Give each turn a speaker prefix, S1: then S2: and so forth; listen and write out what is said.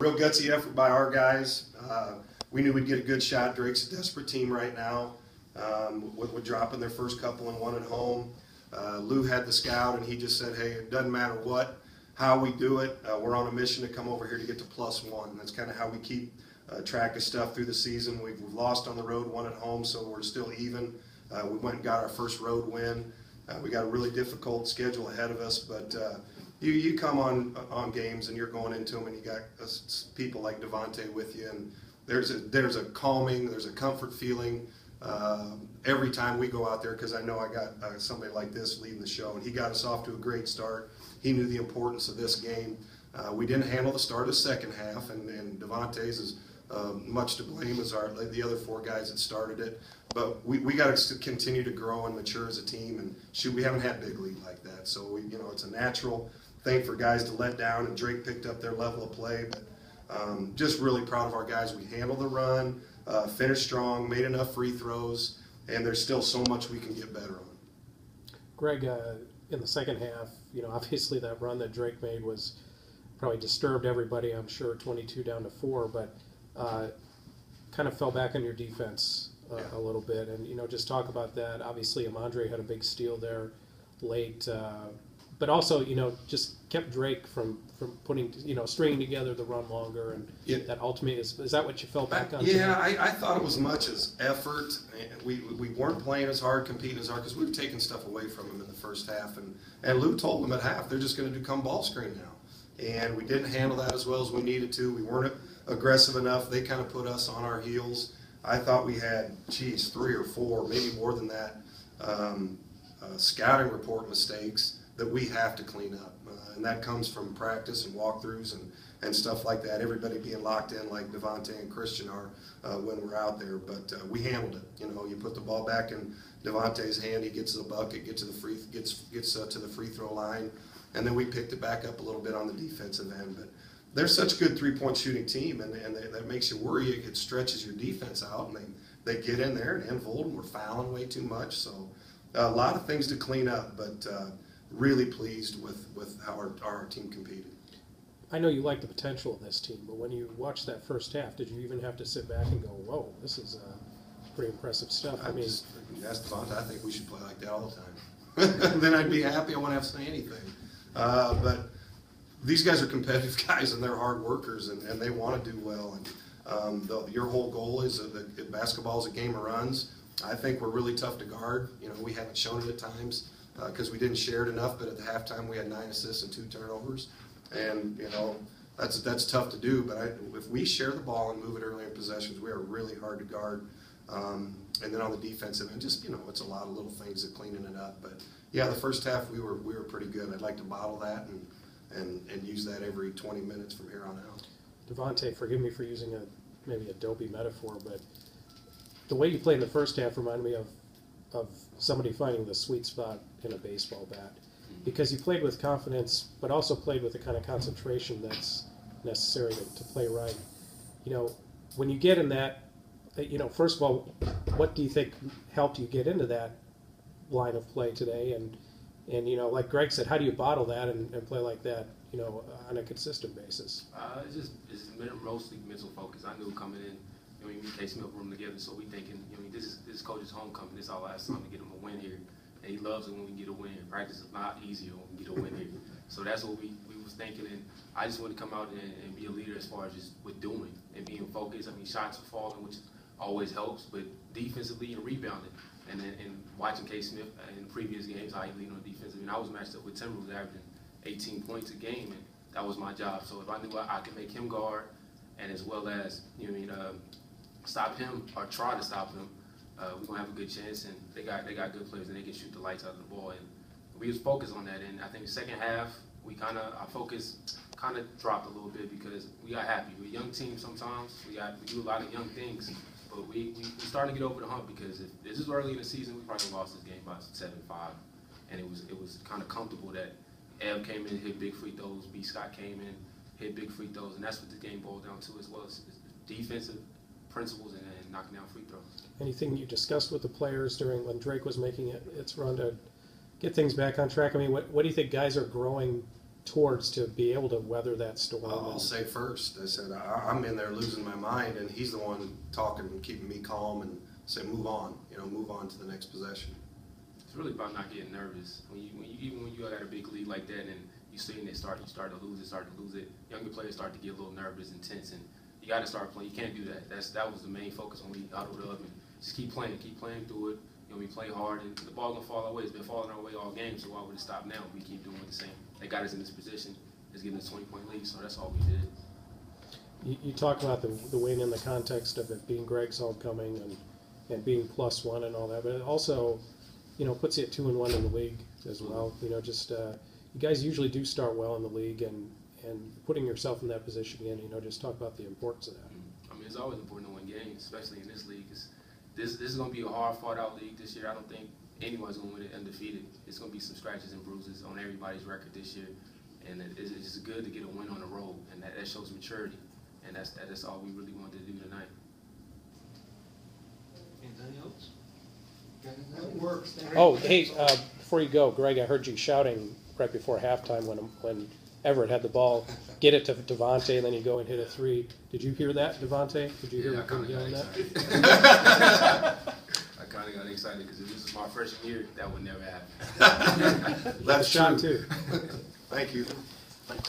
S1: Real gutsy effort by our guys. We knew we'd get a good shot. Drake's a desperate team right now. With dropping their first couple and one at home. Lou had the scout, and he just said, hey, it doesn't matter how we do it. We're on a mission to come over here to get to +1. That's kind of how we keep track of stuff through the season. We've lost on the road, one at home, so we're still even. We went and got our first road win. We got a really difficult schedule ahead of us, but you come on games and you're going into them, and you got people like Devonte with you, and there's a calming, there's a comfort feeling every time we go out there, because I know I got somebody like this leading the show, and he got us off to a great start. He knew the importance of this game. We didn't handle the start of the second half, and Devonte's is much to blame as the other four guys that started it. But we got to continue to grow and mature as a team, and shoot, we haven't had big lead like that. So it's a natural thing for guys to let down, and Drake picked up their level of play. But just really proud of our guys. We handled the run, finished strong, made enough free throws, and there's still so much we can get better on.
S2: Greg, in the second half, obviously that run that Drake made was probably disturbed everybody, I'm sure, 22 down to 4, but kind of fell back on your defense a little bit. And, just talk about that. Obviously, Amandre had a big steal there late, but also, just kept Drake from putting, stringing together the run longer, and that ultimately is that what you fell back on?
S1: Yeah, I thought it was much as effort. We weren't playing as hard, competing as hard, because we were taking stuff away from them in the first half, and Lou told them at half they're just going to do come ball screen now, and we didn't handle that as well as we needed to. We weren't aggressive enough. They kind of put us on our heels. I thought we had 3 or 4, maybe more than that, scouting report mistakes that we have to clean up, and that comes from practice and walkthroughs and stuff like that. Everybody being locked in like Devonte and Christian are when we're out there, but we handled it. You put the ball back in Devonte's hand, he gets the bucket, gets to the free throw line, and then we picked it back up a little bit on the defensive end. But they're such a good three-point shooting team, and that makes you worry. It stretches your defense out, and they get in there and unfold, and we're fouling way too much. So a lot of things to clean up, but really pleased with how our team competed.
S2: I know you like the potential of this team, but when you watched that first half, did you even have to sit back and go, whoa, this is pretty impressive stuff?
S1: You asked Devonte, I think we should play like that all the time. Then I'd be happy. I wouldn't have to say anything. But these guys are competitive guys, and they're hard workers, and they want to do well. And your whole goal is that basketball is a game of runs. I think we're really tough to guard. We haven't shown it at times because we didn't share it enough, but at the halftime we had 9 assists and 2 turnovers. And, that's tough to do, but if we share the ball and move it early in possessions, we are really hard to guard. And then on the defensive end, just, it's a lot of little things of cleaning it up. But, yeah, the first half we were pretty good. I'd like to bottle that and use that every 20 minutes from here on out.
S2: Devonte, forgive me for using maybe a dopey metaphor, but the way you played in the first half reminded me of somebody finding the sweet spot in a baseball bat. Because you played with confidence, but also played with the kind of concentration that's necessary to play right. When you get in that, first of all, what do you think helped you get into that line of play today? And like Greg said, how do you bottle that and play like that, on a consistent basis?
S3: It's mostly mental focus. I knew coming in, we Case Smith room together, so we thinking, this is coach's homecoming. This is our last time to get him a win here. And he loves it when we get a win. Practice is not easier when we get a win here. So that's what we was thinking, and I just want to come out and be a leader as far as just with doing and being focused. Shots are falling, which always helps, but defensively and rebounding. And watching Case Smith in previous games, how he lead on defense. I was matched up with Timberwolves averaging 18 points a game, and that was my job. So if I knew I could make him guard, and as well as stop him or try to stop him, we're gonna have a good chance. And they got good players, and they can shoot the lights out of the ball. And we was focused on that. And I think the second half, our focus kind of dropped a little bit because we got happy. We're a young team sometimes. We do a lot of young things. But we starting to get over the hump, because if this is early in the season, we probably lost this game by 7-5, and it was kind of comfortable that Ev came in, hit big free throws, B. Scott came in, hit big free throws, and that's what the game boiled down to, as well as defensive principles and knocking down free throws.
S2: Anything you discussed with the players when Drake was making its run to get things back on track? What do you think guys are growing towards to be able to weather that storm?
S1: I'll say first, I said, I'm in there losing my mind, and he's the one talking and keeping me calm and say, move on, move on to the next possession.
S3: It's really about not getting nervous. Even when you got a big league like that and you see it start to lose it, younger players start to get a little nervous and tense, and you got to start playing. You can't do that. That was the main focus when we huddled up, and just keep playing through it. We play hard, and the ball gonna fall our way. It's been falling our way all game, so why would it stop now? We keep doing the same. They got us in this position. It's giving us a 20-point lead, so that's all we did.
S2: You talk about the win in the context of it being Greg's homecoming and being +1 and all that, but it also, puts you at 2-1 in the league as well. You guys usually do start well in the league, and putting yourself in that position again, just talk about the importance of that.
S3: I mean, it's always important to win games, especially in this league. This is going to be a hard fought-out league this year. I don't think anyone's going to win it undefeated. It's going to be some scratches and bruises on everybody's record this year, and it's just good to get a win on the road, and that shows maturity, and that's all we really wanted to do tonight.
S4: Anything else?
S5: That works.
S2: Oh, hey, before you go, Greg, I heard you shouting right before halftime when Everett had the ball, get it to Devonte, and then you go and hit a 3. Did you hear that, Devonte? Did you hear him yelling that?
S3: I kind of got excited because if this was my freshman year, that would never happen.
S1: That's
S2: shot
S1: true.
S2: too.
S1: Thank you.